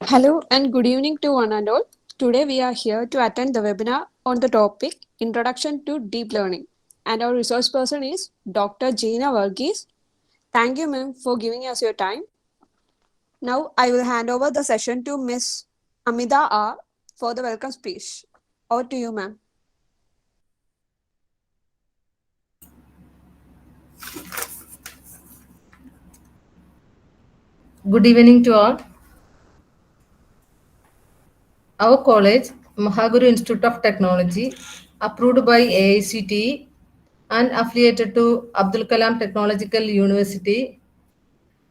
Hello and good evening to one and all. Today we are here to attend the webinar on the topic Introduction to Deep Learning. And our resource person is Dr. Gina Varghese. Thank you, ma'am, for giving us your time. Now I will hand over the session to Miss Amida R for the welcome speech. Over to you, ma'am. Good evening to all. Our college, MAHAGURU Institute of Technology, approved by AICTE and affiliated to Abdul Kalam Technological University,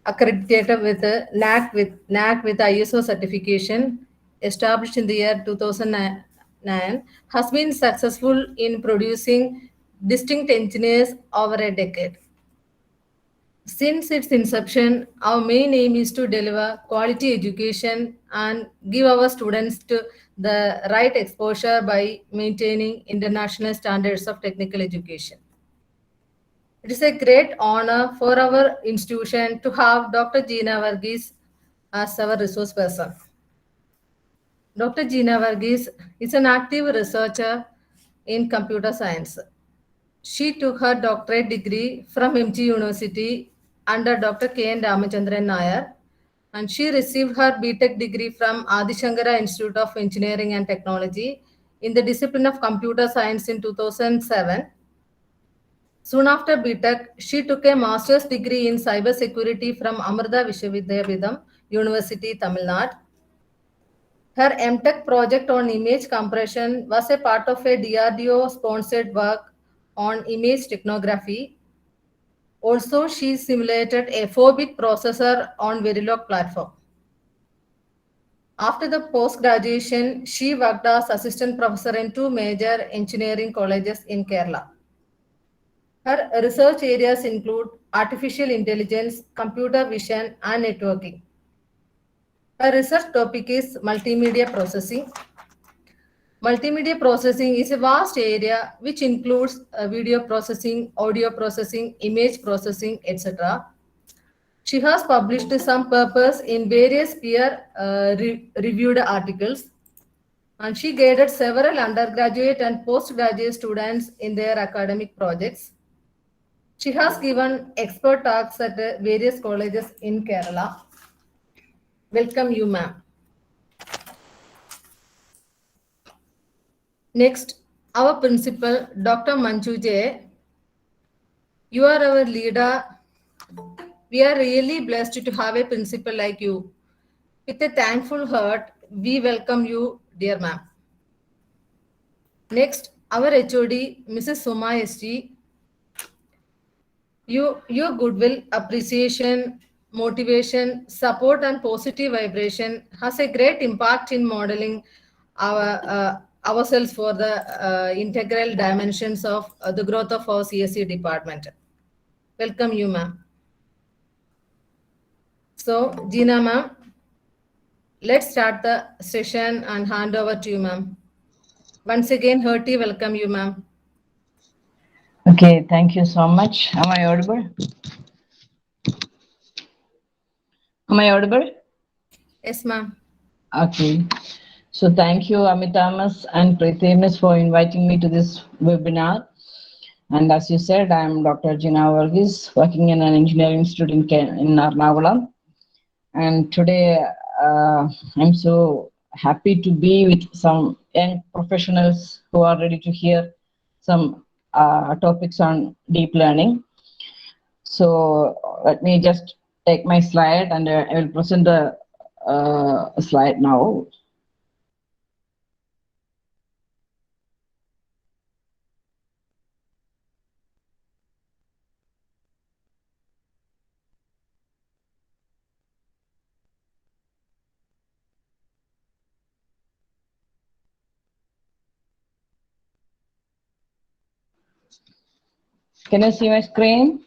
accredited with NAC with ISO certification, established in the year 2009, has been successful in producing distinct engineers over a decade. Since its inception, our main aim is to deliver quality education and give our students the right exposure by maintaining international standards of technical education. It is a great honor for our institution to have Dr. Gina Varghese as our resource person. Dr. Gina Varghese is an active researcher in computer science. She took her doctorate degree from MG University under Dr. K. N. Ramachandran Nair, and she received her BTech degree from Adi Shankara Institute of Engineering and Technology in the discipline of Computer Science in 2007. Soon after BTech, she took a master's degree in cybersecurity from Amrita Vishwavidyapitham University, Tamil Nadu. Her MTech project on image compression was a part of a DRDO sponsored work on image technography. Also, she simulated a 4-bit processor on Verilog platform. After the post-graduation, she worked as assistant professor in 2 major engineering colleges in Kerala. Her research areas include artificial intelligence, computer vision, and networking. Her research topic is multimedia processing. Multimedia processing is a vast area which includes video processing, audio processing, image processing, etc. She has published some papers in various peer-reviewed articles, and she guided several undergraduate and postgraduate students in their academic projects. She has given expert talks at various colleges in Kerala. Welcome you, ma'am. Next, our principal, Dr. Manju J. You are our leader. We are really blessed to have a principal like you. With a thankful heart, we welcome you, dear ma'am. Next, our HOD, Mrs. Soma SG. Your goodwill, appreciation, motivation, support, and positive vibration has a great impact in modeling ourselves for the integral dimensions of the growth of our CSE department. Welcome you, ma'am. So, Gina, ma'am, let's start the session and hand over to you, ma'am. Once again, hearty welcome you, ma'am. Okay, thank you so much. Am I audible? Am I audible? Yes, ma'am. Okay. So thank you, Amitamas and Preethimis, for inviting me to this webinar. And as you said, I'm Dr. Gina Varghese, working in an engineering institute in Ernakulam. And today, I'm so happy to be with some young professionals who are ready to hear some topics on deep learning. So let me just take my slide and I will present the slide now. Can you see my screen?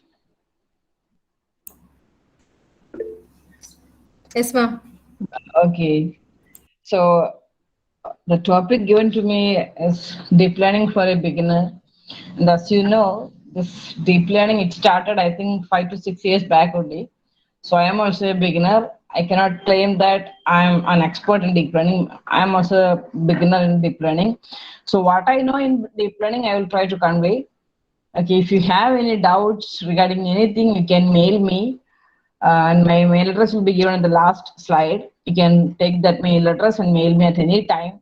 Yes, ma'am. Okay. So the topic given to me is deep learning for a beginner. And as you know, this deep learning, it started, I think, 5 to 6 years back only. So I am also a beginner. I cannot claim that I'm an expert in deep learning. I'm also a beginner in deep learning. So what I know in deep learning, I will try to convey. Okay, if you have any doubts regarding anything, you can mail me. And my mail address will be given in the last slide. You can take that mail address and mail me at any time.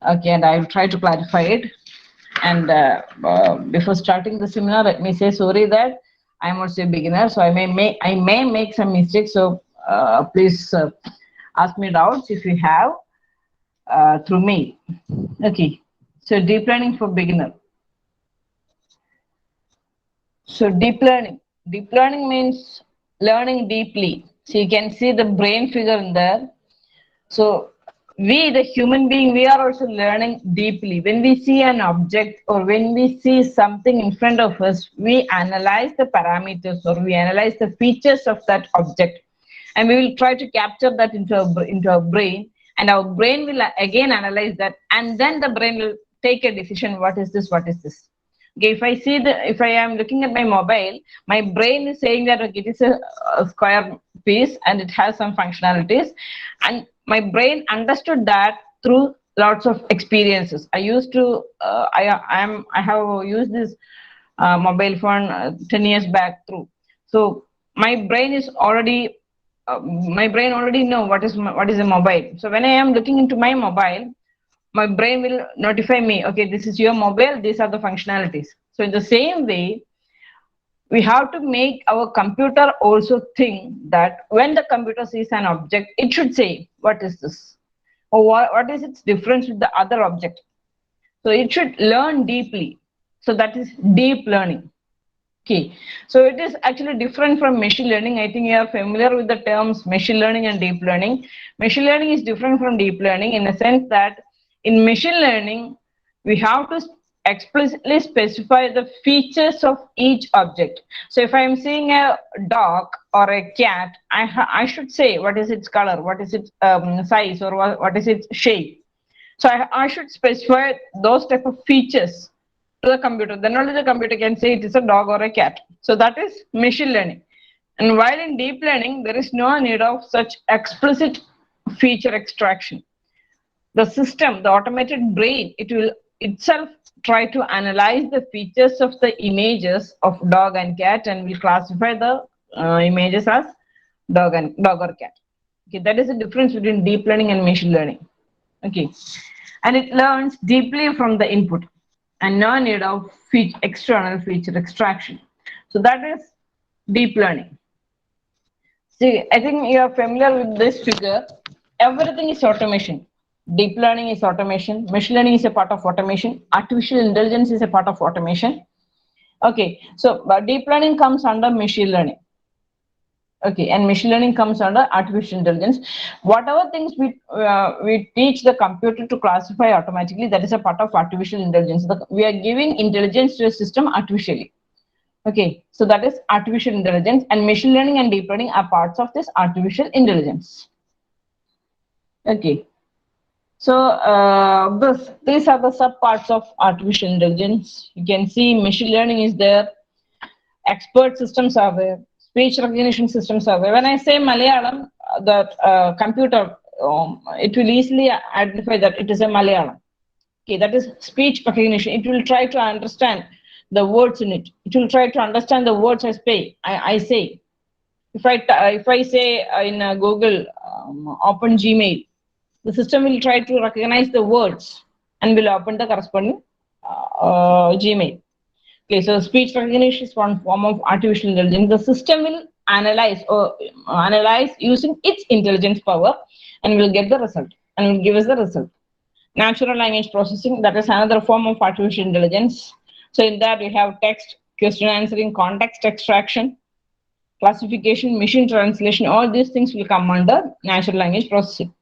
Okay, and I will try to clarify it. And before starting the seminar, let me say sorry that I'm also a beginner, so I may make some mistakes. So please ask me doubts if you have through me. Okay. So deep learning for beginner. So deep learning means learning deeply. So you can see the brain figure in there. So we, the human being, we are also learning deeply. When we see an object or when we see something in front of us, we analyze the parameters or we analyze the features of that object, and we will try to capture that into our brain, and our brain will again analyze that, and then the brain will take a decision. What is this? What is this? Okay, if I am looking at my mobile, my brain is saying that okay, it is a square piece and it has some functionalities, and my brain understood that through lots of experiences. I used to I have used this mobile phone 10 years back through. So my brain is already my brain already know what is a mobile. So when I am looking into my mobile, my brain will notify me, okay, this is your mobile, these are the functionalities. So in the same way, we have to make our computer also think that when the computer sees an object, it should say, what is this? Or what is its difference with the other object? So it should learn deeply. So that is deep learning. Okay, so it is actually different from machine learning. I think you are familiar with the terms machine learning and deep learning. Machine learning is different from deep learning in the sense that in machine learning, we have to explicitly specify the features of each object. So if I am seeing a dog or a cat, I should say what is its color, what is its size, or what is its shape. So I should specify those type of features to the computer. Then only the computer can say it is a dog or a cat. So that is machine learning. And while in deep learning, there is no need of such explicit feature extraction. The system, the automated brain, it will itself try to analyze the features of the images of dog and cat and will classify the images as dog or cat. Okay, that is the difference between deep learning and machine learning. Okay, and it learns deeply from the input and no need of external feature extraction. So that is deep learning. See, I think you are familiar with this figure. Everything is automation. Deep learning is automation. Machine learning is a part of automation. Artificial intelligence is a part of automation. Okay, so deep learning comes under machine learning. Okay, and machine learning comes under artificial intelligence. Whatever things we teach the computer to classify automatically, that is a part of artificial intelligence. We are giving intelligence to a system artificially. Okay, so that is artificial intelligence, and machine learning and deep learning are parts of this artificial intelligence. Okay, so these are the sub parts of artificial intelligence. You can see machine learning is there, expert systems are there, speech recognition systems are there. When I say Malayalam, the computer, it will easily identify that it is a Malayalam. Okay, that is speech recognition. It will try to understand the words in it. It will try to understand the words I say. If I say in Google, open Gmail, the system will try to recognize the words and will open the corresponding Gmail. Okay, so speech recognition is one form of artificial intelligence. The system will analyze using its intelligence power and will get the result and will give us the result. Natural language processing, that is another form of artificial intelligence. So in that we have text, question answering, context extraction, classification, machine translation, all these things will come under natural language processing.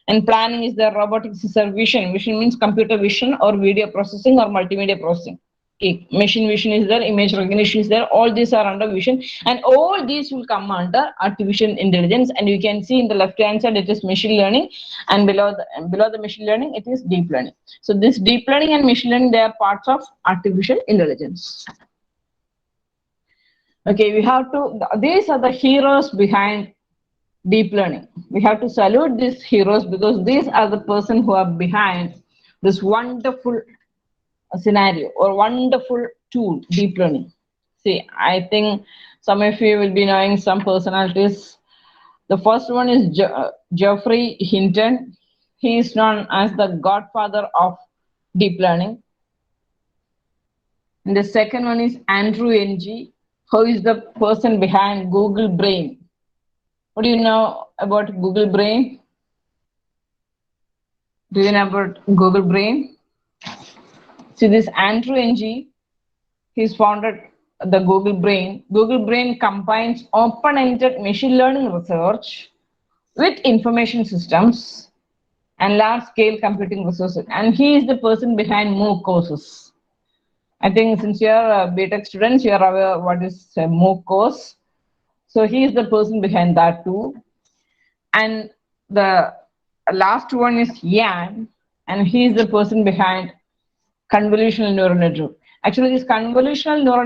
And planning is the robotics is a vision. Vision means computer vision or video processing or multimedia processing. Okay. Machine vision is there, image recognition is there, all these are under vision, and all these will come under artificial intelligence. And you can see in the left hand side it is machine learning, and below the machine learning it is deep learning. So this deep learning and machine learning, they are parts of artificial intelligence. Okay, we have to, these are the heroes behind deep learning. We have to salute these heroes because these are the person who are behind this wonderful scenario or wonderful tool, deep learning. See, I think some of you will be knowing some personalities. The first one is Geoffrey Hinton. He is known as the godfather of deep learning. And the second one is Andrew Ng, who is the person behind Google Brain. What do you know about Google Brain? Do you know about Google Brain? See, this Andrew Ng, he's founded the Google Brain. Google Brain combines open-ended machine learning research with information systems and large-scale computing resources. And he is the person behind MOOC courses. I think since you are BTech students, you are aware what is a MOOC course. So he is the person behind that too. And the last one is Yan, and he is the person behind convolutional neural network. Actually, this convolutional neural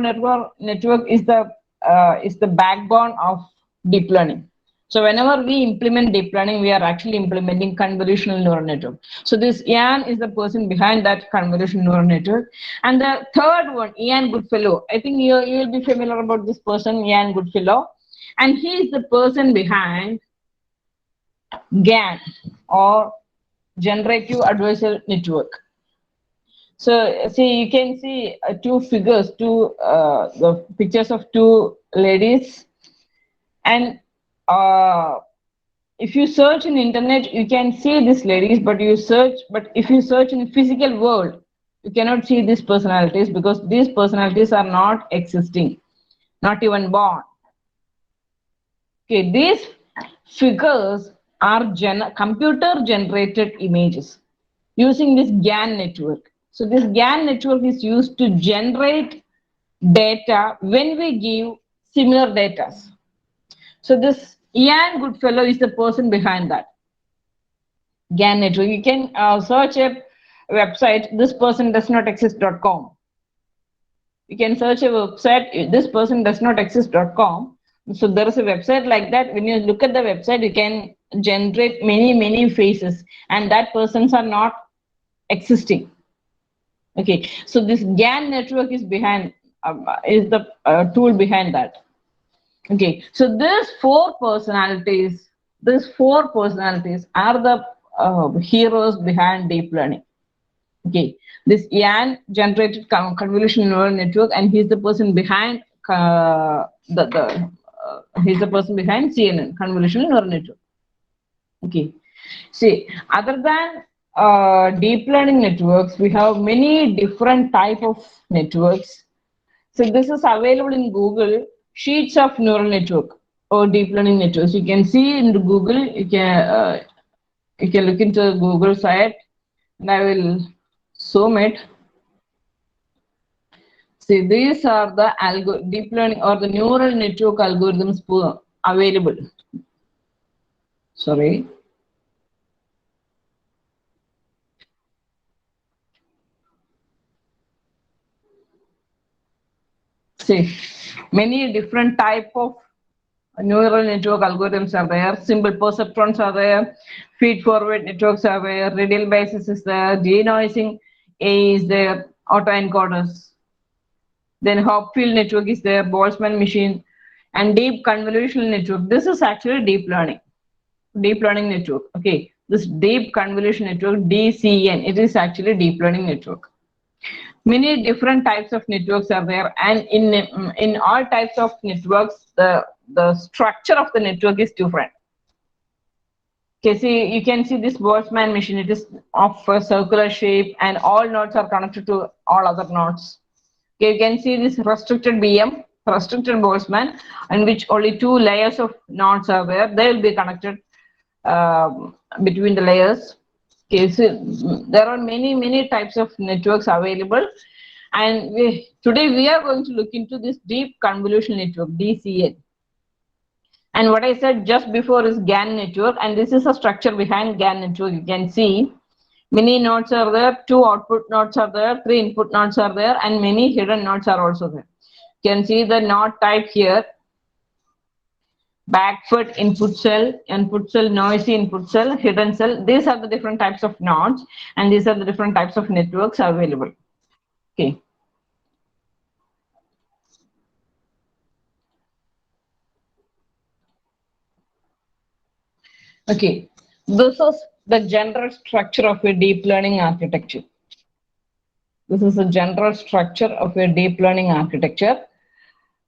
network is the backbone of deep learning. So whenever we implement deep learning, we are actually implementing convolutional neural network. So this Ian is the person behind that convolutional neural network. And the third one, Ian Goodfellow. I think you will be familiar about this person, Ian Goodfellow. And he is the person behind GAN, or Generative Adversarial Network. So see, you can see two figures, the pictures of two ladies, and if you search in internet, you can see these ladies, but if you search in physical world, you cannot see these personalities because these personalities are not existing, not even born. Okay, these figures are computer generated images using this GAN network. So this GAN network is used to generate data when we give similar data. So this Ian Goodfellow is the person behind that GAN network. You can search a website, this person does not exist.com. You can search a website, this person does not exist.com. So there is a website like that. When you look at the website, you can generate many faces, and that persons are not existing. Okay, so this GAN network is behind, is the tool behind that. Okay, so these four personalities are the heroes behind deep learning. Okay, this Ian generated convolutional neural network, and he's the person behind he's the person behind CNN, convolutional neural network. Okay, see, other than deep learning networks, we have many different type of networks. So this is available in Google, sheets of neural network or deep learning networks. You can see in Google, you can look into the Google site, and I will zoom it. See, these are the deep learning or the neural network algorithms available. Sorry. See, many different type of neural network algorithms are there. Simple perceptrons are there. Feed-forward networks are there. Radial basis is there. Denoising A is there. Autoencoders. Then Hopfield network is there. Boltzmann machine, and deep convolutional network. This is actually deep learning network. Okay, this deep convolution network, DCN, it is actually deep learning network. Many different types of networks are there, and in all types of networks, the structure of the network is different. Okay, see, you can see this Boltzmann machine. It is of a circular shape, and all nodes are connected to all other nodes. Okay, you can see this restricted BM, restricted Boltzmann, in which only two layers of nodes are there. They will be connected between the layers. Okay, so there are many types of networks available, and today we are going to look into this deep convolutional network, DCN. And what I said just before is GAN network, and this is a structure behind GAN network. You can see many nodes are there, 2 output nodes are there, 3 input nodes are there, and many hidden nodes are also there. You can see the node type here. backward input cell, noisy input cell, hidden cell. These are the different types of nodes, and these are the different types of networks available. Okay. Okay. This is the general structure of a deep learning architecture. This is a general structure of a deep learning architecture.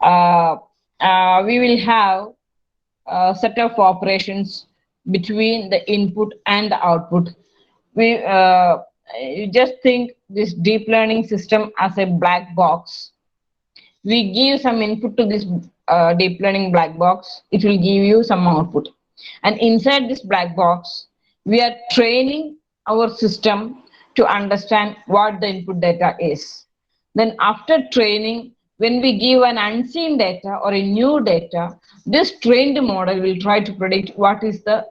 We will have a set of operations between the input and the output. You just think this deep learning system as a black box. We give some input to this deep learning black box, it will give you some output. And inside this black box, we are training our system to understand what the input data is. Then after training, when we give an unseen data or a new data, this trained model will try to predict what is the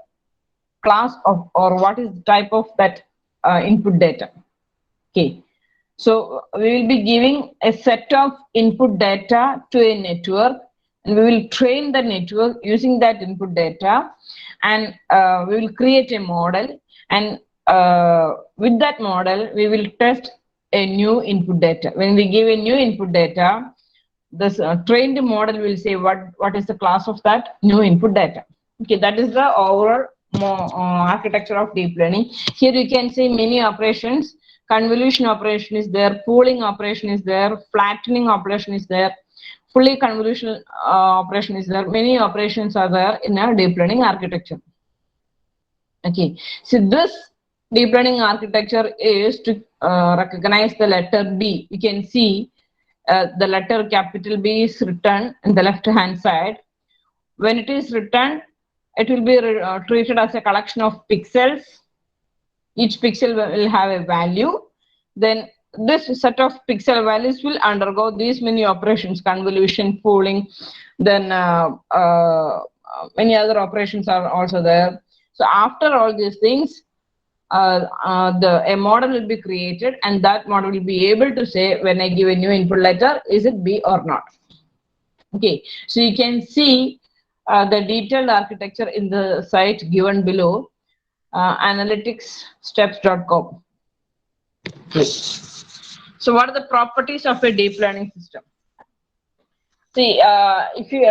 class of or what is the type of that input data. Okay. So we will be giving a set of input data to a network, and we will train the network using that input data, and we will create a model, and with that model we will test a new input data. When we give a new input data, this trained model will say what is the class of that new input data. Okay, that is the overall architecture of deep learning. Here you can see many operations. Convolution operation is there, pooling operation is there, flattening operation is there, fully convolutional operation is there. Many operations are there in a deep learning architecture. Okay, so this deep learning architecture is to recognize the letter B. You can see the letter capital B is written in the left hand side. When it is written, it will be treated as a collection of pixels. Each pixel will have a value. Then this set of pixel values will undergo these many operations: convolution, pooling, then many other operations are also there. So after all these things, a model will be created, and that model will be able to say, when I give a new input letter, is it B or not. Okay, so you can see the detailed architecture in the site given below, analyticssteps.com. Okay. So what are the properties of a deep learning system? See, if you,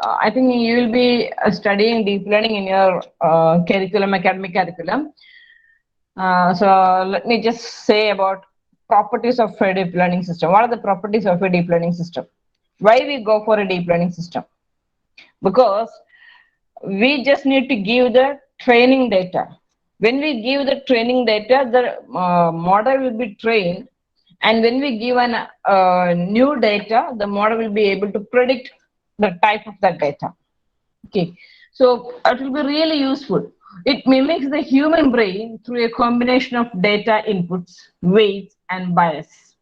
I think you will be studying deep learning in your curriculum, academic curriculum. So let me just say about properties of a deep learning system. What are the properties of a deep learning system? Why we go for a deep learning system? Because we just need to give the training data. When we give the training data, the model will be trained, and when we give an new data, the model will be able to predict the type of that data. Okay, so it will be really useful. It mimics the human brain through a combination of data inputs, weights, and bias.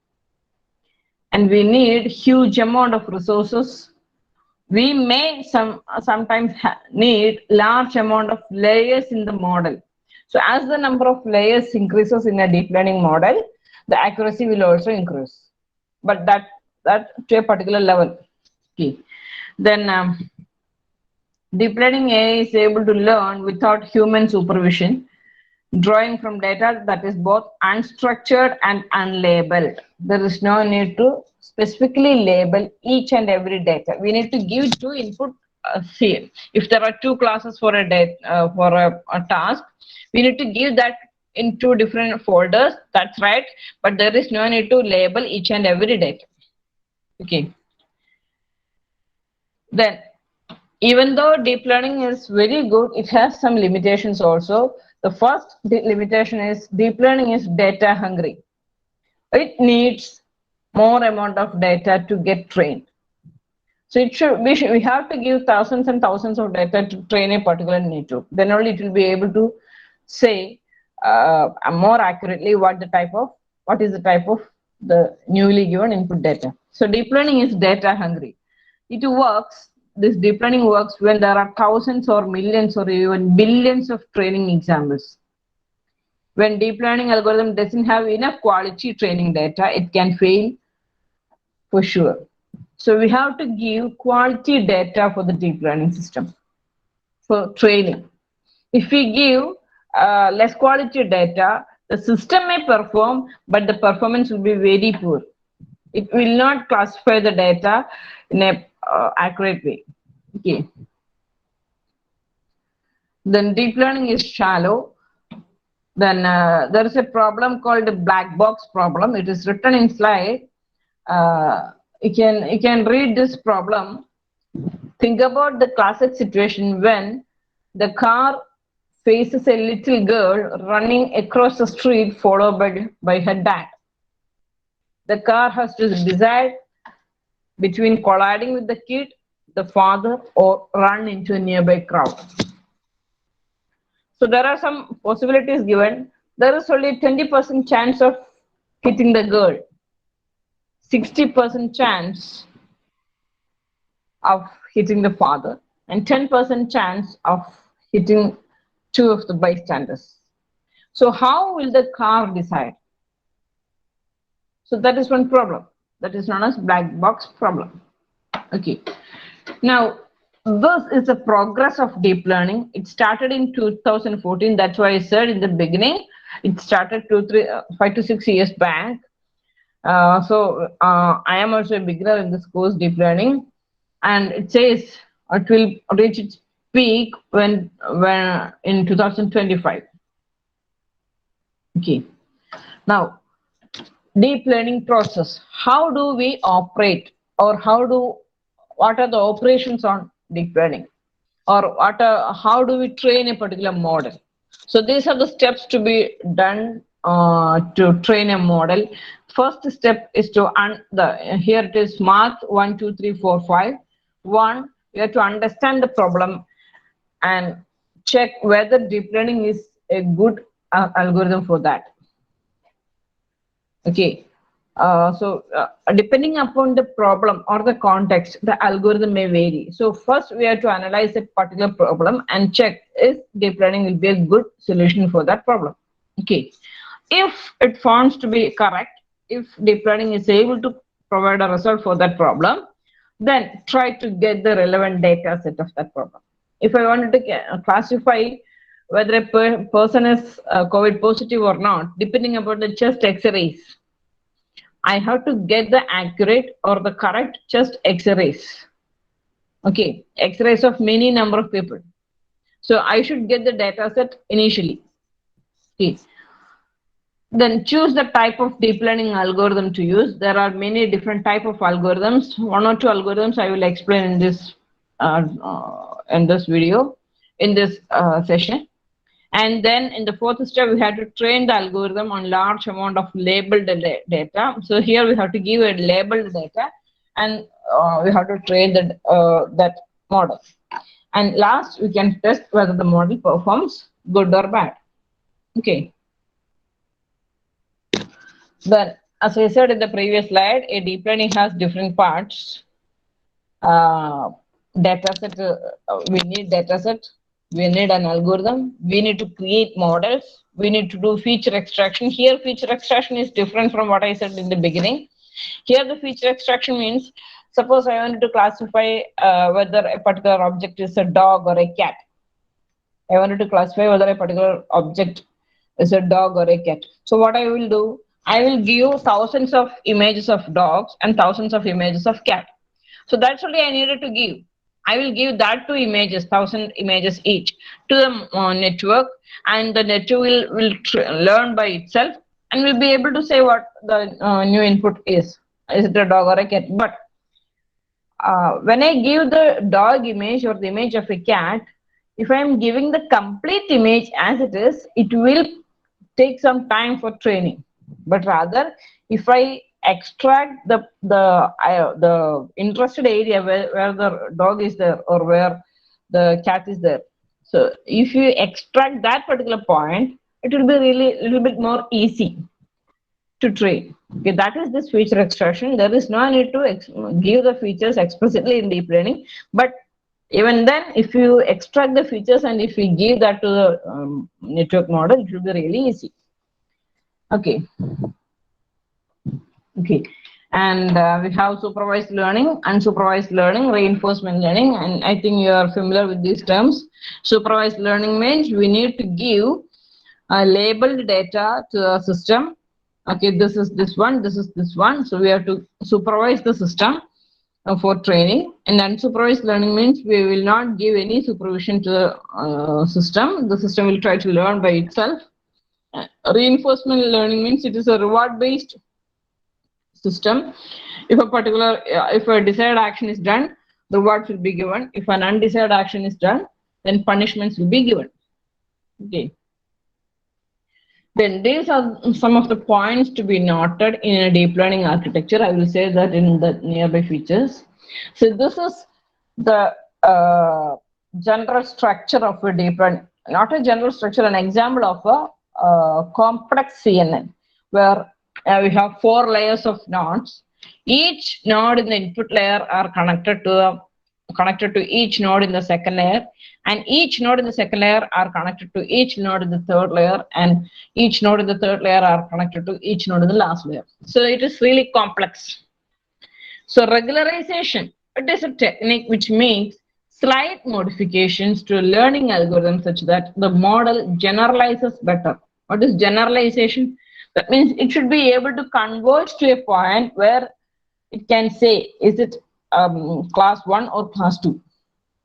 And we need huge amount of resources. We may sometimes need large amount of layers in the model. So as the number of layers increases in a deep learning model, the accuracy will also increase, but that to a particular level. Okay. Then deep learning AI is able to learn without human supervision, drawing from data that is both unstructured and unlabeled. There is no need to specifically label each and every data. We need to give two input. See, if there are two classes for a task, we need to give that in two different folders. That's right, but there is no need to label each and every data. Okay. Then, even though deep learning is very good, it has some limitations also. The first limitation is deep learning is data hungry. It needs more amount of data to get trained. So we have to give thousands and thousands of data to train a particular network. Then only it will be able to say more accurately what is the type of the newly given input data. So deep learning is data hungry. This deep learning works when there are thousands or millions or even billions of training examples. When deep learning algorithm doesn't have enough quality training data, it can fail for sure. So we have to give quality data for the deep learning system for training. If we give less quality data, the system may perform, but the performance will be very poor. It will not classify the data in a accurate way. Okay. Then deep learning is shallow. Then there is a problem called the black box problem. It is written in slide. You can read this problem. Think about the classic situation when the car faces a little girl running across the street followed by her dad. The car has to decide between colliding with the kid, the father, or run into a nearby crowd. So there are some possibilities given. There is only 20% chance of hitting the girl, 60% chance of hitting the father, and 10% chance of hitting two of the bystanders. So how will the car decide? So that is one problem. That is known as black box problem. Okay. Now, this is the progress of deep learning. It started in 2014. That's why I said in the beginning, it started 5 to 6 years back. I am also a beginner in this course, deep learning, and it says it will reach its peak when in 2025. Okay. Now, deep learning process. How do we operate, or what are the operations on deep learning, or how do we train a particular model? So these are the steps to be done to train a model. First step is to here it is marked 1, 2, 3, 4, 5. 1, you have to understand the problem and check whether deep learning is a good algorithm for that. Okay. Depending upon the problem or the context, the algorithm may vary. So first we have to analyze a particular problem and check if deep learning will be a good solution for that problem. Okay. If it finds to be correct, if deep learning is able to provide a result for that problem, then try to get the relevant data set of that problem. If I wanted to classify whether a person is COVID positive or not, depending upon the chest X-rays, I have to get the accurate or the correct chest X-rays. Okay, X-rays of many number of people. So I should get the data set initially. Okay. Then choose the type of deep learning algorithm to use. There are many different type of algorithms. 1 or 2 algorithms I will explain in this video, in this session. And then in the fourth step, we have to train the algorithm on large amount of labeled data. So here we have to give a labeled data, and we have to train that model. And last, we can test whether the model performs good or bad. Okay. Then, as I said in the previous slide, a deep learning has different parts. Dataset, we need dataset. We need an algorithm. We need to create models. We need to do feature extraction. Here, feature extraction is different from what I said in the beginning. Here, the feature extraction means, suppose I wanted to classify whether a particular object is a dog or a cat. I wanted to classify whether a particular object is a dog or a cat. So what I will do, I will give thousands of images of dogs and thousands of images of cat. So that's only I needed to give. I will give that 2 images, 1,000 images each, to the network, and the network will learn by itself and will be able to say what the new input is. Is it a dog or a cat? But when I give the dog image or the image of a cat, if I am giving the complete image as it is, it will take some time for training. But rather, if I extract the interested area where the dog is there or where the cat is there, so if you extract that particular point, it will be really a little bit more easy to train. Okay, that is this feature extraction. There is no need to give the features explicitly in deep learning, but even then, if you extract the features and if we give that to the network model, it will be really easy. Okay. Okay. And we have supervised learning, unsupervised learning, reinforcement learning, and I think you are familiar with these terms. Supervised learning means we need to give labeled data to the system. Okay, this is this one, this is this one. So we have to supervise the system for training. And unsupervised learning means we will not give any supervision to the system. The system will try to learn by itself. Reinforcement learning means it is a reward based system. If a particular if a desired action is done, the rewards will be given. If an undesired action is done, then punishments will be given. Okay, then these are some of the points to be noted in a deep learning architecture. I will say that in the nearby features. So this is the general structure of a deep learning, not a general structure, an example of a complex CNN, where we have 4 layers of nodes. Each node in the input layer are connected to each node in the second layer, and each node in the second layer are connected to each node in the third layer, and each node in the third layer are connected to each node in the last layer. So it is really complex. So regularization, it is a technique which makes slight modifications to a learning algorithm such that the model generalizes better. What is generalization? That means it should be able to converge to a point where it can say, is it class 1 or class 2?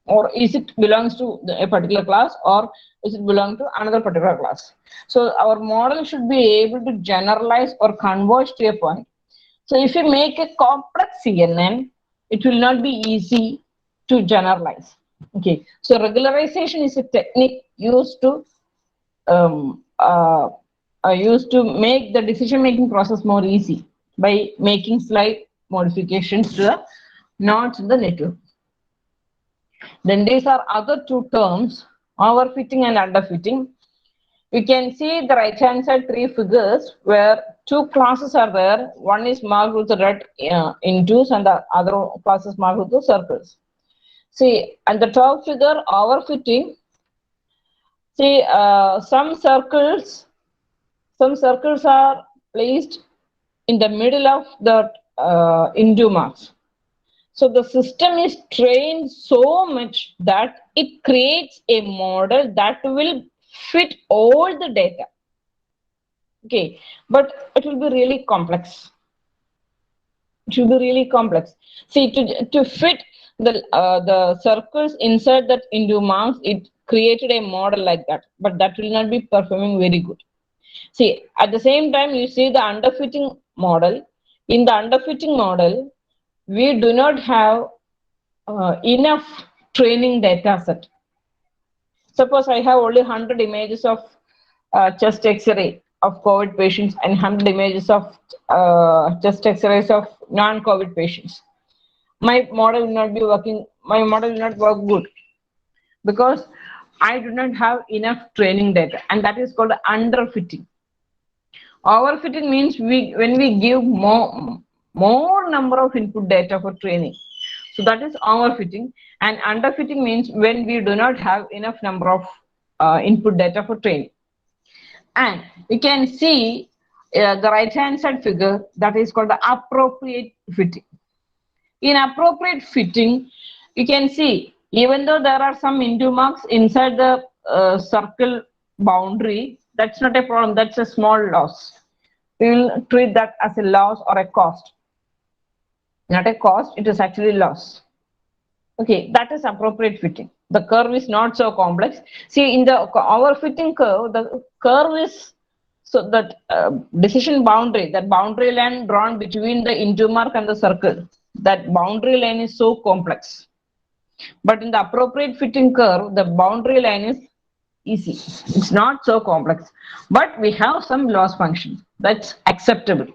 Or is it belongs to a particular class, or is it belong to another particular class? So our model should be able to generalize or converge to a point. So if you make a complex CNN, it will not be easy to generalize. Okay, so regularization is a technique um, uh, used to make the decision-making process more easy by making slight modifications to the nodes in the network. Then these are other 2 terms, overfitting and underfitting. You can see the right hand side 3 figures where 2 classes are there. One is marked with the red in twos, and the other class is marked with the circles. See, at the top figure, overfitting. See, some circles are placed in the middle of the into marks. So the system is trained so much that it creates a model that will fit all the data. Okay, but it will be really complex. It will be really complex. See, to fit the circles inside that into marks, it created a model like that, but that will not be performing very good. See, at the same time, you see the underfitting model. In the underfitting model, we do not have enough training data set. Suppose I have only 100 images of chest X-ray of COVID patients and 100 images of chest X-rays of non-COVID patients. My model will not be working. My model will not work good because I do not have enough training data, and that is called underfitting. Overfitting means when we give more number of input data for training. So that is overfitting, and underfitting means when we do not have enough number of input data for training. And we can see the right hand side figure, that is called the appropriate fitting. In appropriate fitting, you can see even though there are some into marks inside the circle boundary, that's not a problem, that's a small loss. We will treat that as a loss or a cost. Not a cost, it is actually loss. Okay, that is appropriate fitting. The curve is not so complex. See, in the overfitting curve, the curve is so that decision boundary, that boundary line drawn between the into mark and the circle, that boundary line is so complex. But in the appropriate fitting curve, the boundary line is easy. It's not so complex. But we have some loss functions. That's acceptable.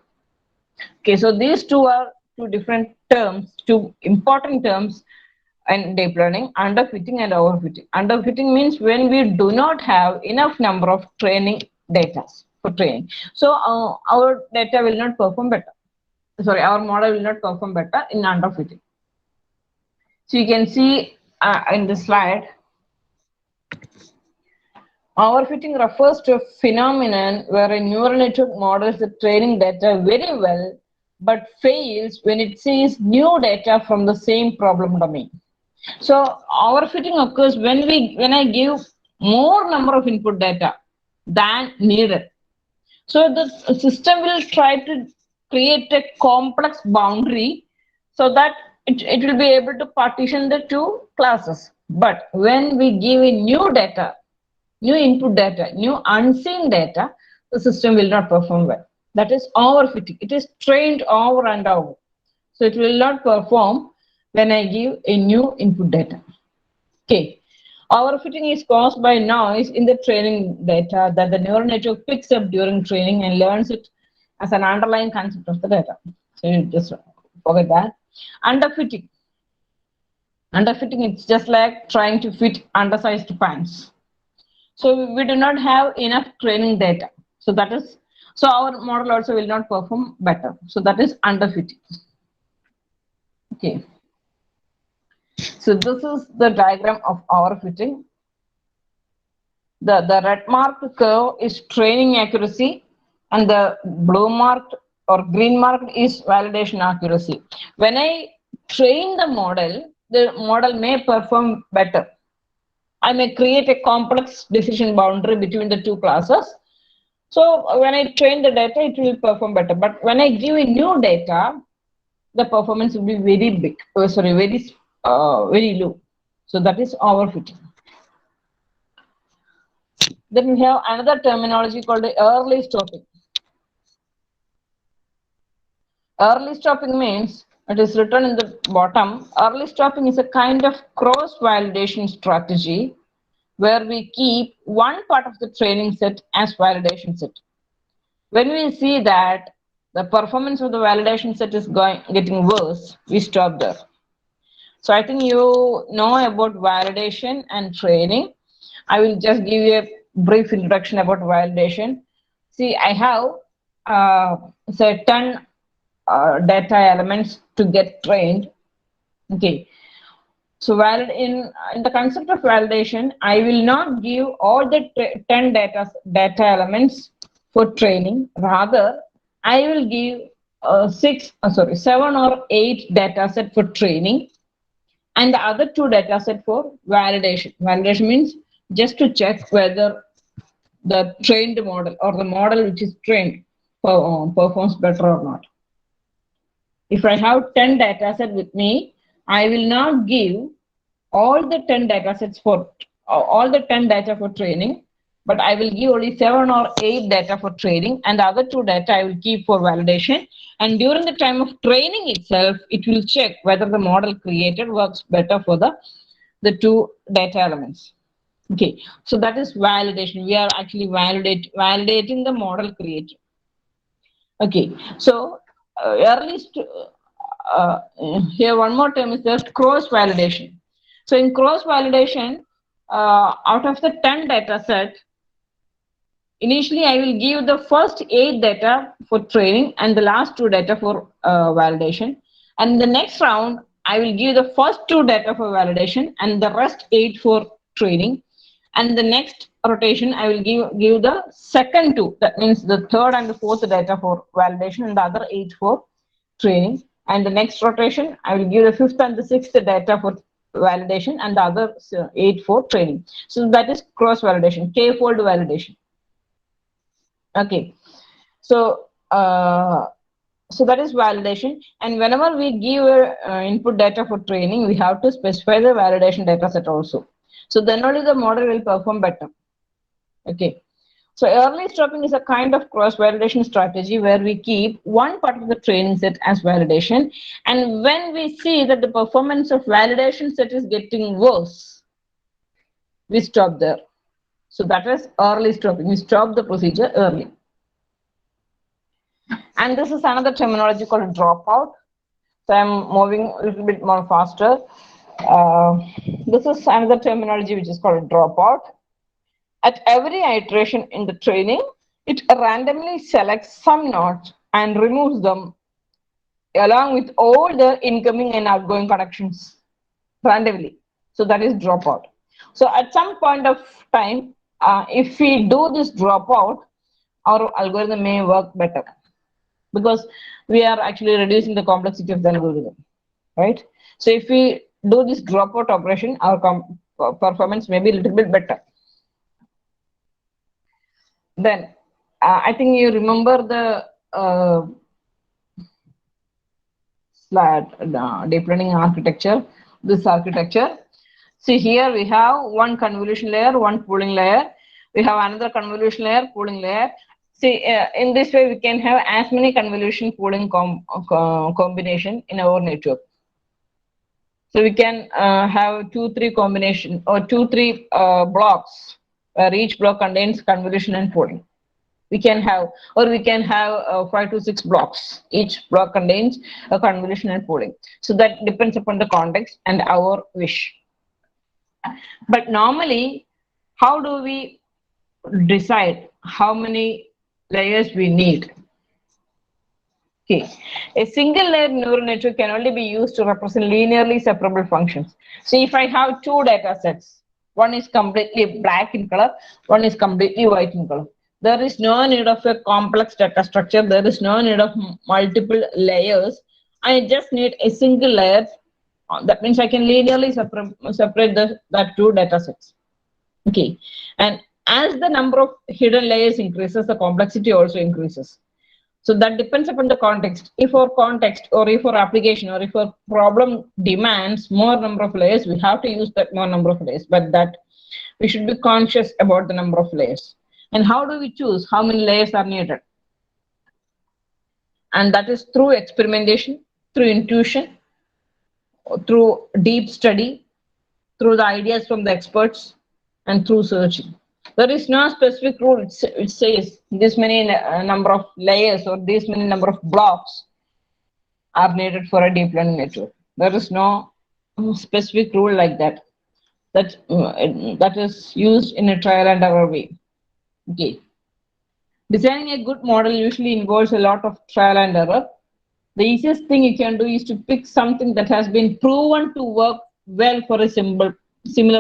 Okay, so these 2 are 2 different terms, 2 important terms in deep learning: underfitting and overfitting. Underfitting means when we do not have enough number of training data for training. So our data will not perform better. Sorry, our model will not perform better in underfitting. So you can see in the slide, overfitting refers to a phenomenon where a neural network models the training data very well, but fails when it sees new data from the same problem domain. So overfitting occurs when I give more number of input data than needed. So the system will try to create a complex boundary so that it will be able to partition the two classes. But when we give a new data, new input data, new unseen data, the system will not perform well. That is overfitting. It is trained over and over. So it will not perform when I give a new input data. Okay. Overfitting is caused by noise in the training data that the neural network picks up during training and learns it as an underlying concept of the data. So you just forget that. Underfitting. Underfitting, it's just like trying to fit undersized pants. So we do not have enough training data. So our model also will not perform better. So that is underfitting. Okay. So this is the diagram of overfitting. The red marked curve is training accuracy, and the blue marked or green marked is validation accuracy. When I train the model may perform better. I may create a complex decision boundary between the two classes. So when I train the data, it will perform better. But when I give a new data, the performance will be very big. Very low. So that is overfitting. Then we have another terminology called the early stopping. Early stopping means, it is written in the bottom, early stopping is a kind of cross validation strategy where we keep one part of the training set as validation set. When we see that the performance of the validation set is getting worse, we stop there. So I think you know about validation and training. I will just give you a brief introduction about validation. See, I have say 10 data elements to get trained. Okay. So in the concept of validation, I will not give all the 10 data elements for training. Rather, I will give 7 or 8 data set for training, and the other 2 data set for validation. Validation means just to check whether the trained model or the model which is trained performs better or not. If I have 10 data set with me, I will not give all the 10 data sets for all the 10 data for training, but I will give only 7 or 8 data for training, and the other 2 data I will keep for validation. And during the time of training itself, it will check whether the model created works better for the 2 data elements. Okay, so that is validation. We are actually validating the model created. Okay, so here one more term is just cross validation. So in cross validation, out of the 10 data set, initially I will give the first 8 data for training and the last 2 data for validation. And the next round, I will give the first 2 data for validation and the rest 8 for training. And the next rotation, I will give the second 2. That means the third and the fourth data for validation and the other 8 for training. And the next rotation, I will give the fifth and the sixth data for validation and the other 8 for training. So that is cross validation, k-fold validation. Okay, so so that is validation. And whenever we give input data for training, we have to specify the validation data set also. So then only the model will perform better. Okay. So early stopping is a kind of cross-validation strategy where we keep one part of the training set as validation, and when we see that the performance of validation set is getting worse, we stop there. So that is early stopping. We stop the procedure early. And this is another terminology called dropout. So I'm moving a little bit more faster. This is another terminology which is called dropout. At every iteration in the training, it randomly selects some nodes and removes them along with all the incoming and outgoing connections randomly. So that is dropout. So at some point of time, if we do this dropout, our algorithm may work better. because we are actually reducing the complexity of the algorithm, right? So if we do this dropout operation, our performance may be a little bit better. Then I think you remember the deep learning architecture, this architecture. See, here we have one convolution layer, one pooling layer. We have another convolution layer, pooling layer. See, in this way, we can have as many convolution pooling combination in our network. So we can have 2-3 combination or 2-3 blocks where each block contains convolution and pooling. We can have, or we can have 5 to 6 blocks. Each block contains a convolution and pooling. So that depends upon the context and our wish. But normally, how do we decide how many layers we need? Okay, a single layer neural network can only be used to represent linearly separable functions. So if I have two data sets, one is completely black in color, one is completely white in color. There is no need of a complex data structure. There is no need of multiple layers. I just need a single layer. That means I can linearly separate that two data sets. Okay, and as the number of hidden layers increases, the complexity also increases. So that depends upon the context. If our context or if our application or if our problem demands more number of layers, we have to use that more number of layers, but that we should be conscious about the number of layers. And how do we choose how many layers are needed? And that is through experimentation, through intuition, through deep study, through the ideas from the experts, and through searching. There is no specific rule which says this many number of layers or this many number of blocks are needed for a deep learning network. There is no specific rule like that. That is used in a trial and error way. Okay. Designing a good model usually involves a lot of trial and error. The easiest thing you can do is to pick something that has been proven to work well for a similar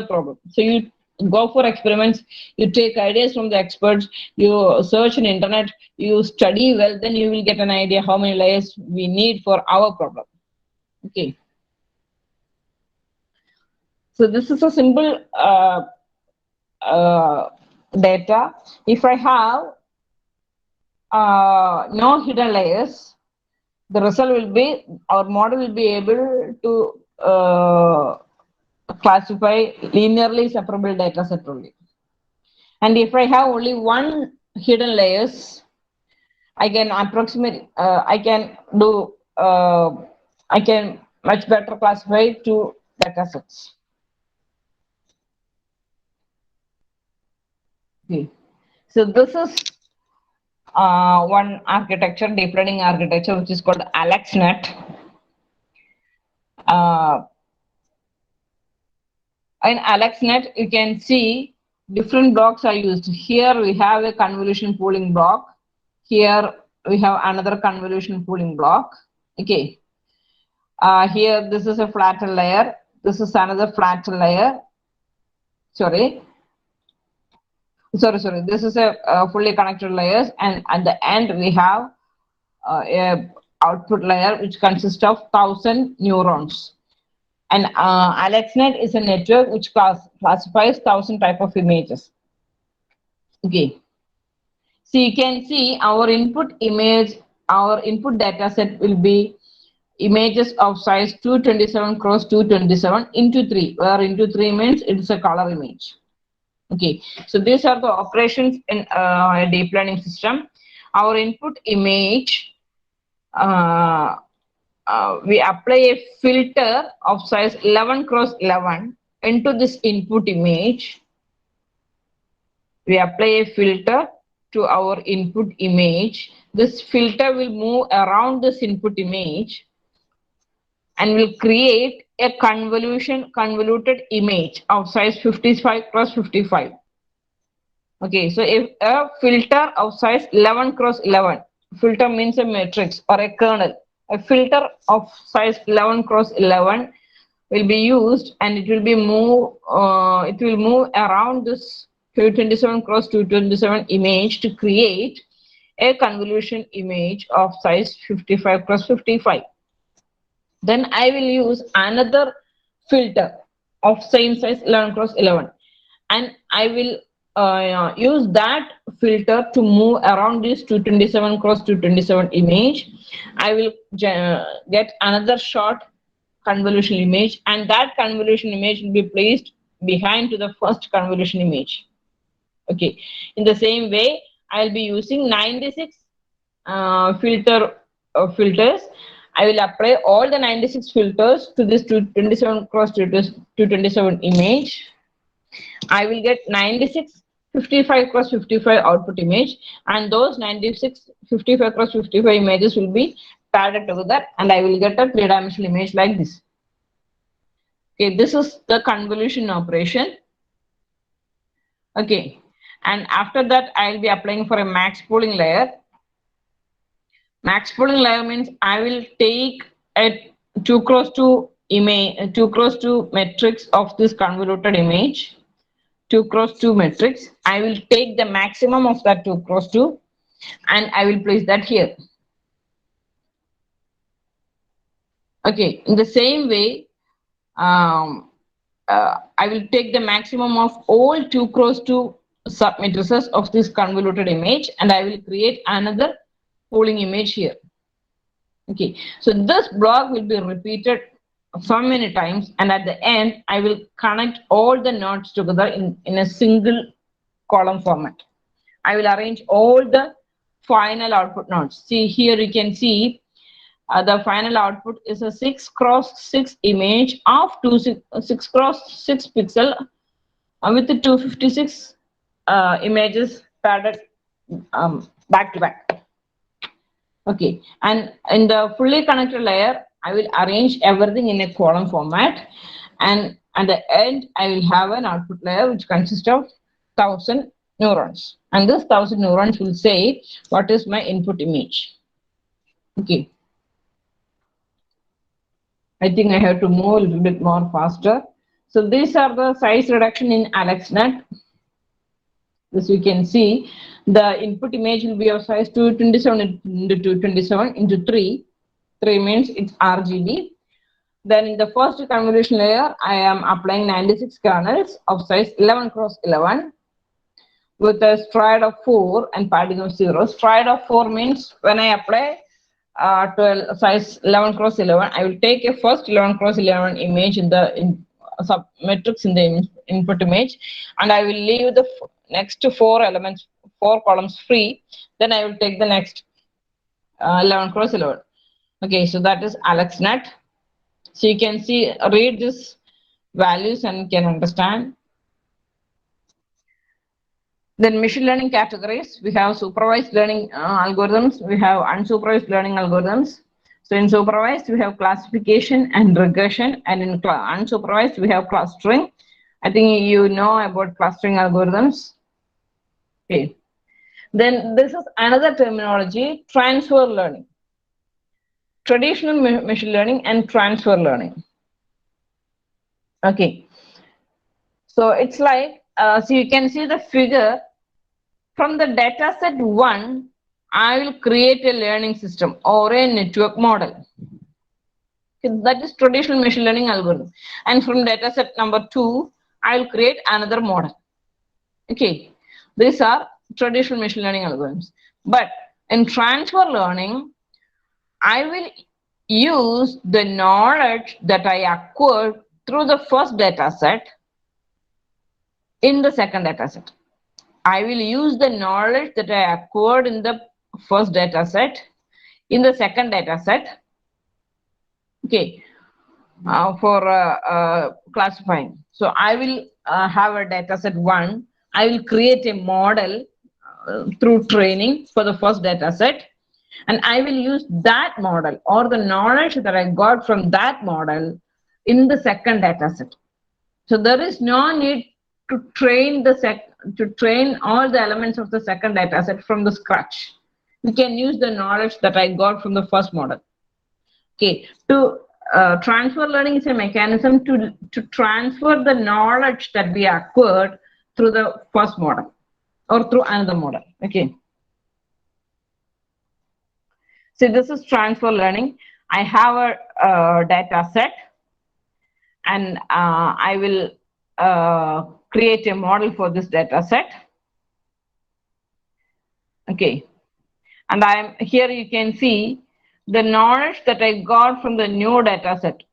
problem. So you go for experiments, you take ideas from the experts, you search in internet, you study well, then you will get an idea how many layers we need for our problem. Okay. So this is a simple data. If I have no hidden layers, the result will be our model will be able to classify linearly separable data set only. And if I have only one hidden layers, I can approximate, I can much better classify two data sets. Okay. So this is one architecture, deep learning architecture, which is called AlexNet. In AlexNet, you can see different blocks are used. Here we have a convolution pooling block. Here we have another convolution pooling block. Okay. Here this is a flatten layer. This is another flatten layer. Sorry. This is a fully connected layers, and at the end we have a output layer which consists of 1,000 neurons. And AlexNet is a network which classifies 1,000 type of images. Okay. So you can see our input image, our input data set will be images of size 227 cross 227 into 3, where into 3 means it's a color image. Okay. So these are the operations in a deep learning system. Our input image, we apply a filter of size 11 cross 11 into this input image. We apply a filter to our input image. This filter will move around this input image and will create a convoluted image of size 55 cross 55. Okay, so if a filter of size 11 cross 11, filter means a matrix or a kernel. A filter of size 11 cross 11 will be used, and it will move around this 227 cross 227 image to create a convolution image of size 55 cross 55. Then I will use another filter of same size 11 cross 11, and I will use that filter to move around this 227 cross 227 image. I will get another short convolution image, and that convolution image will be placed behind to the first convolution image. Okay, in the same way, I'll be using 96 filters. I will apply all the 96 filters to this 227 cross 227 image. I will get 96 55 cross 55 output image, and those 96 55 cross 55 images will be padded together, and I will get a three-dimensional image like this. Okay, this is the convolution operation. Okay, and after that I will be applying for a max pooling layer. Max pooling layer means I will take a 2 cross 2 image, 2 cross 2 matrix of this convoluted image, 2 cross 2 matrix. I will take the maximum of that 2 cross 2 and I will place that here. Okay, in the same way, I will take the maximum of all 2 cross 2 submatrices of this convoluted image, and I will create another pooling image here. Okay, so this block will be repeated so many times, and at the end I will connect all the nodes together in a single column format. I will arrange all the final output nodes. See here, you can see the final output is a 6 cross 6 image of 6 cross 6 pixel with the 256 images padded back to back. Okay, and in the fully connected layer, I will arrange everything in a column format, and at the end, I will have an output layer which consists of 1000 neurons, and this 1000 neurons will say what is my input image. Okay, I think I have to move a little bit more faster. So these are the size reduction in AlexNet. As you can see, the input image will be of size 227 into 227 into 3. 3 means it's RGB. Then in the first convolution layer, I am applying 96 kernels of size 11 cross 11 with a stride of 4 and padding of 0. Stride of 4 means when I apply to size 11 cross 11, I will take a first 11 cross 11 image in the sub matrix in the input image, and I will leave the next 4 elements, 4 columns free. Then I will take the next 11 cross 11. Okay, so that is AlexNet. So you can see, read this values and can understand. Then machine learning categories, we have supervised learning algorithms, we have unsupervised learning algorithms. So in supervised, we have classification and regression, and in unsupervised, we have clustering. I think you know about clustering algorithms. Okay. Then this is another terminology, transfer learning. Traditional machine learning and transfer learning. Okay. So it's like, so you can see the figure. From the data set 1, I will create a learning system or a network model. Okay, that is traditional machine learning algorithm. And from data set number 2, I will create another model. Okay, these are traditional machine learning algorithms. But in transfer learning, I will use the knowledge that I acquired through the first data set in the second data set. I will use the knowledge that I acquired in the first data set in the second data set. Okay, for classifying. So I will have a data set 1. I will create a model through training for the first data set, and I will use that model or the knowledge that I got from that model in the second data set. So there is no need to train all the elements of the second data set from the scratch. We can use the knowledge that I got from the first model. Okay, to transfer learning is a mechanism to transfer the knowledge that we acquired through the first model or through another model. Okay. So this is transfer learning. I have a data set, and I will create a model for this data set. Okay, and I'm here. You can see the knowledge that I got from the new data set,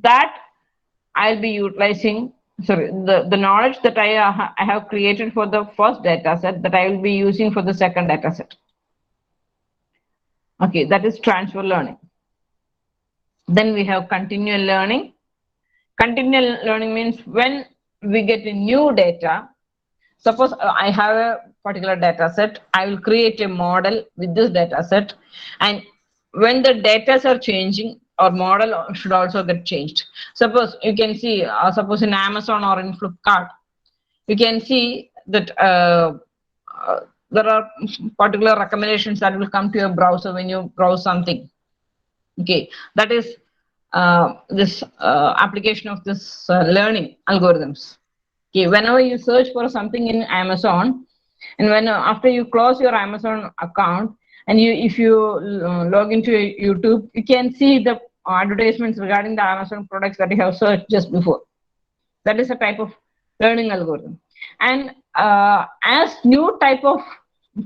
that I'll be utilizing. Sorry, the knowledge that I have created for the first data set, that I will be using for the second data set. Okay, that is transfer learning. Then we have continual learning. Continual learning means when we get a new data, suppose I have a particular data set, I will create a model with this data set, and when the data are changing, our model should also get changed. Suppose you can see, suppose in Amazon or in Flipkart, you can see that there are particular recommendations that will come to your browser when you browse something. Okay, that is this application of this learning algorithms. Okay, whenever you search for something in Amazon, and when after you close your Amazon account, and if you log into YouTube, you can see the advertisements regarding the Amazon products that you have searched just before. That is a type of learning algorithm. And as new type of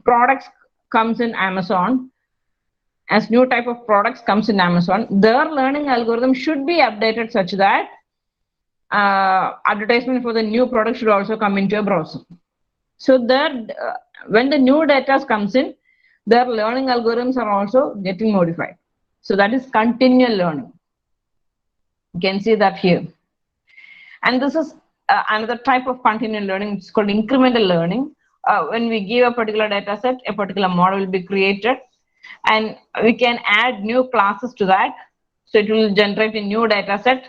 products comes in Amazon, as new type of products comes in Amazon, their learning algorithm should be updated such that advertisement for the new product should also come into a browser. So that when the new data comes in, their learning algorithms are also getting modified. So that is continual learning. You can see that here. And this is another type of continual learning. It's called incremental learning. When we give a particular data set, a particular model will be created, and we can add new classes to that. So it will generate a new data set,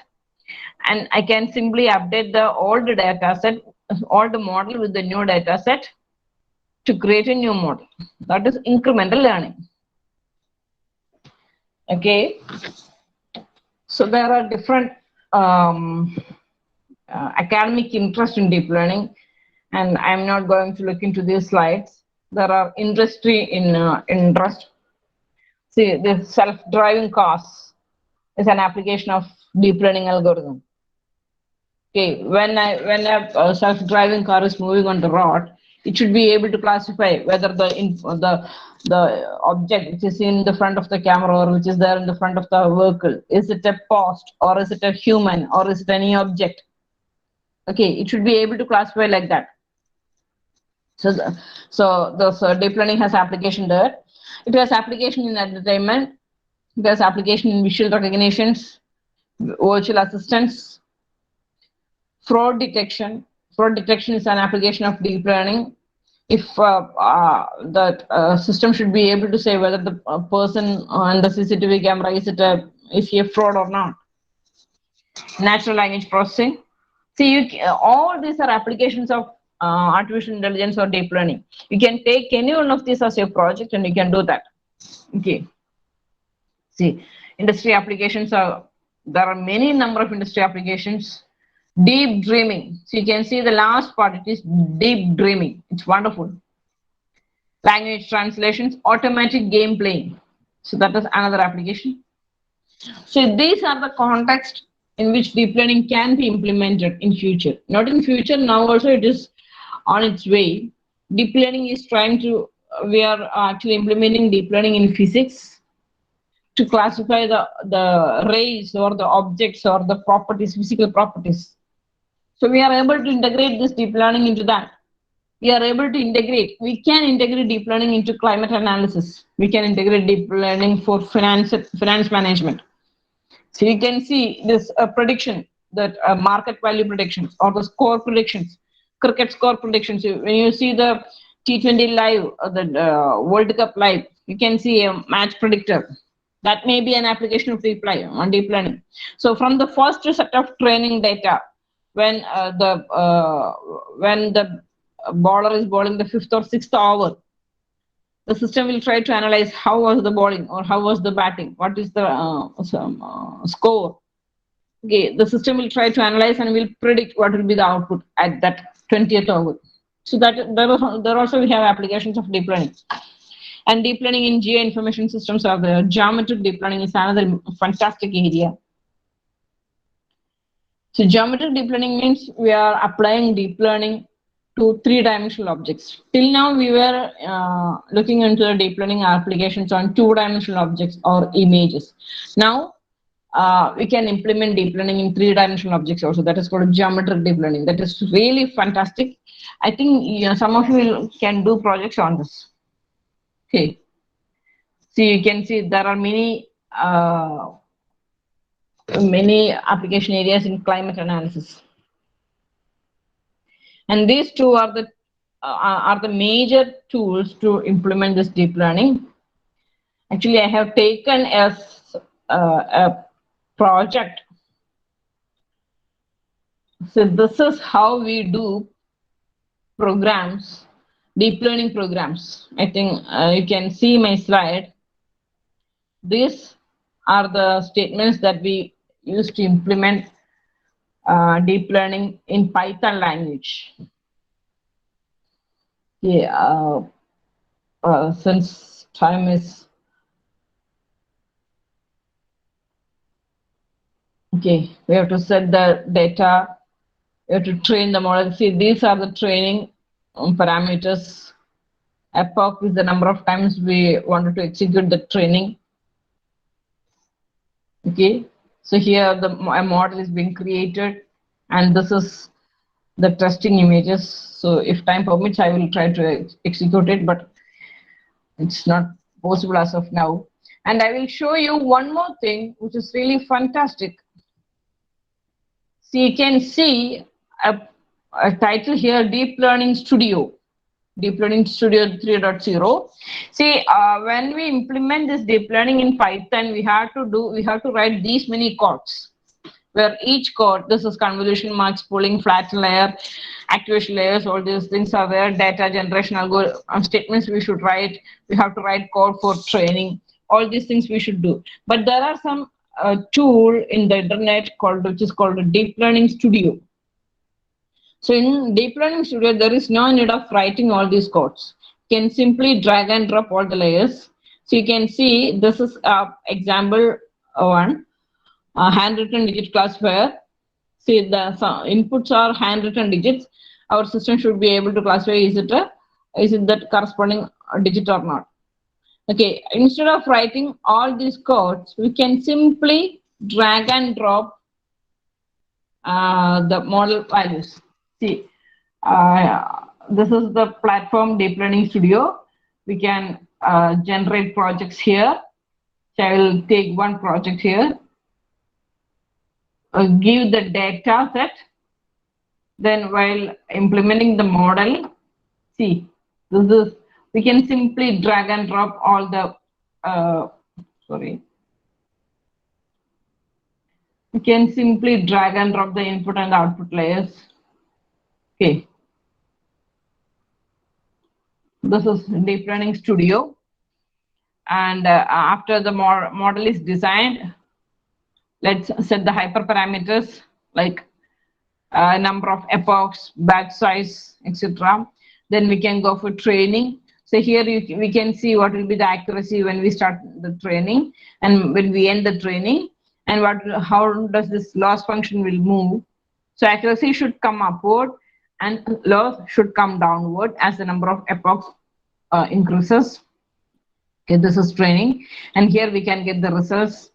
and I can simply update the old data set, old model with the new data set to create a new model. That is incremental learning. Okay, so there are different academic interest in deep learning, and I'm not going to look into these slides. There are industry interest. See, the self-driving cars is an application of deep learning algorithm. Okay, when a self-driving car is moving on the road, it should be able to classify whether the object which is in the front of the camera or which is there in the front of the vehicle, is it a post or is it a human or is it any object? Okay, it should be able to classify like that. So the deep learning has application there. It has application in entertainment. It has application in visual recognitions, virtual assistants, fraud detection. Fraud detection is an application of deep learning. If the system should be able to say whether the person on the CCTV camera is he a fraud or not. Natural language processing. See, all these are applications of artificial intelligence or deep learning. You can take any one of these as your project and you can do that. Okay. See, industry applications there are many number of industry applications. Deep dreaming. So you can see the last part, it is deep dreaming. It's wonderful. Language translations, automatic game playing. So that is another application. So these are the context in which deep learning can be implemented in future. Not in future, now also it is on its way. Deep learning is trying to, we are actually implementing deep learning in physics to classify the rays or the objects or the properties, physical properties. So we are able to integrate this deep learning into that. We are able to integrate, we can integrate deep learning into climate analysis. We can integrate deep learning for finance management. So you can see this prediction, that market value predictions or the score predictions, cricket score predictions. When you see the T20 live, the World Cup live, you can see a match predictor. That may be an application of deep learning. So from the first set of training data, when the bowler is bowling the 5th or 6th over, the system will try to analyze how was the bowling or how was the batting, what is the score. Okay, the system will try to analyze and will predict what will be the output at that 20th over. So that there also we have applications of deep learning. And deep learning in geoinformation systems are there. Geometric deep learning is another fantastic area. So geometric deep learning means we are applying deep learning to three-dimensional objects. Till now, we were looking into the deep learning applications on two-dimensional objects or images. Now, we can implement deep learning in three-dimensional objects also. That is called geometric deep learning. That is really fantastic. I think some of you can do projects on this. Okay. So you can see there are many application areas in climate analysis. And these two are the major tools to implement this deep learning. Actually, I have taken a project. So this is how we do programs, deep learning programs. I think you can see my slide. These are the statements that we use to implement deep learning in Python language. Yeah, since time is okay, we have to set the data, we have to train the model. See, these are the training parameters. Epoch is the number of times we wanted to execute the training. Okay, so here a model is being created, and this is the testing images. So if time permits, I will try to execute it, but it's not possible as of now. And I will show you one more thing, which is really fantastic. So you can see a title here, Deep Learning Studio. Deep Learning Studio 3.0. See, when we implement this deep learning in Python, we have to write these many codes, where each code, this is convolution marks, pooling, flatten layer, activation layers, all these things are there, data generation algorithm statements we should write, we have to write code for training, all these things we should do. But there are some tool in the internet which is called a Deep Learning Studio. So in Deep Learning Studio, there is no need of writing all these codes. You can simply drag and drop all the layers. So you can see this is example one, handwritten digit classifier. See, the inputs are handwritten digits. Our system should be able to classify is it that corresponding digit or not. Okay, instead of writing all these codes, we can simply drag and drop the model values. See, this is the platform Deep Learning Studio. We can generate projects here. So I will take one project here. Give the data set. Then while implementing the model, see, this is, we can simply drag and drop all the, we can simply drag and drop the input and output layers. Okay. This is Deep Learning Studio. And after the model is designed, let's set the hyperparameters like number of epochs, batch size, etc. Then we can go for training. So here we can see what will be the accuracy when we start the training and when we end the training, and how does this loss function will move. So accuracy should come upward and loss should come downward as the number of epochs increases. Okay, this is training, and here we can get the results: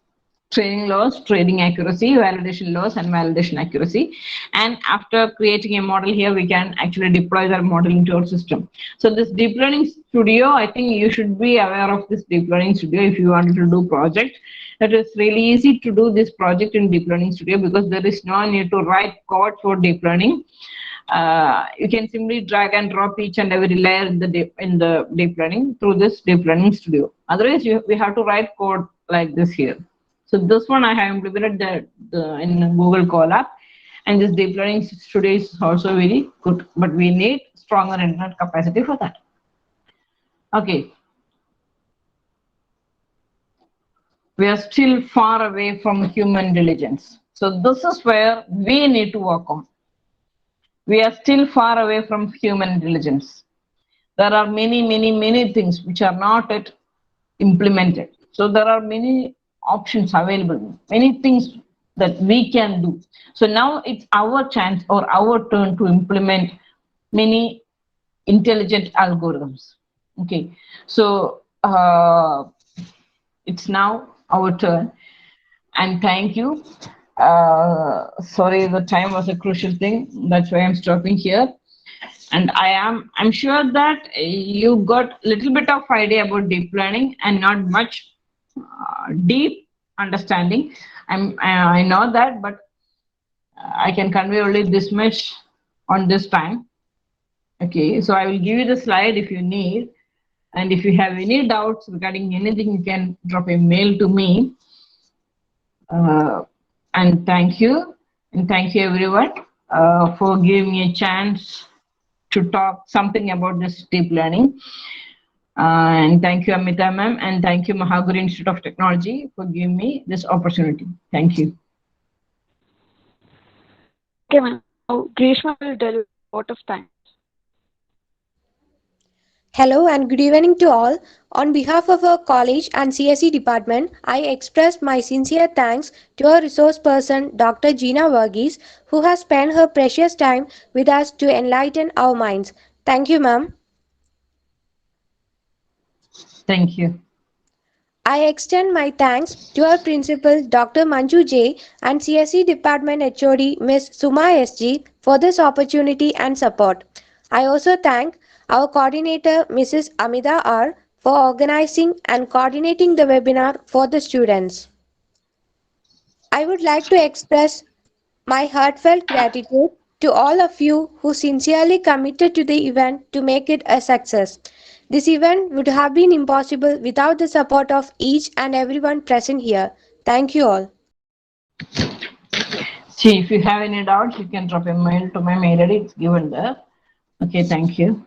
training loss, training accuracy, validation loss, and validation accuracy. And after creating a model here, we can actually deploy that model into our system. So this Deep Learning Studio, I think you should be aware of this Deep Learning Studio if you wanted to do project. It is really easy to do this project in Deep Learning Studio because there is no need to write code for deep learning. You can simply drag and drop each and every layer in the deep learning through this Deep Learning Studio. Otherwise, we have to write code like this here. So this one I have implemented in Google Colab, and this Deep Learning Studio is also very good, but we need stronger internet capacity for that. Okay. We are still far away from human intelligence. So this is where we need to work on. We are still far away from human intelligence. There are many things which are not yet implemented. So there are many options available, many things that we can do. So now it's our chance or our turn to implement many intelligent algorithms. Okay, so it's now our turn, and thank you. Sorry, the time was a crucial thing. That's why I'm stopping here. And I'm sure that you got a little bit of idea about deep learning and not much deep understanding. I know that, but I can convey only this much on this time. Okay, so I will give you the slide if you need, and if you have any doubts regarding anything, you can drop a mail to me. And thank you, everyone for giving me a chance to talk something about this deep learning. And thank you, Amita ma'am, and thank you, Mahaguru Institute of Technology, for giving me this opportunity. Thank you. Okay, ma'am. Now, Grishma will deliver vote of thanks. Hello and good evening to all. On behalf of our college and CSE department, I express my sincere thanks to our resource person, Dr. Gina Varghese, who has spent her precious time with us to enlighten our minds. Thank you, ma'am. Thank you. I extend my thanks to our principal, Dr. Manju J, and CSE Department HOD, Ms. Suma SG, for this opportunity and support. I also thank our coordinator, Mrs. Amida R, for organizing and coordinating the webinar for the students. I would like to express my heartfelt gratitude to all of you who sincerely committed to the event to make it a success. This event would have been impossible without the support of each and everyone present here. Thank you all. See, if you have any doubts, you can drop a mail to my mail ID. It's given there. Okay, thank you.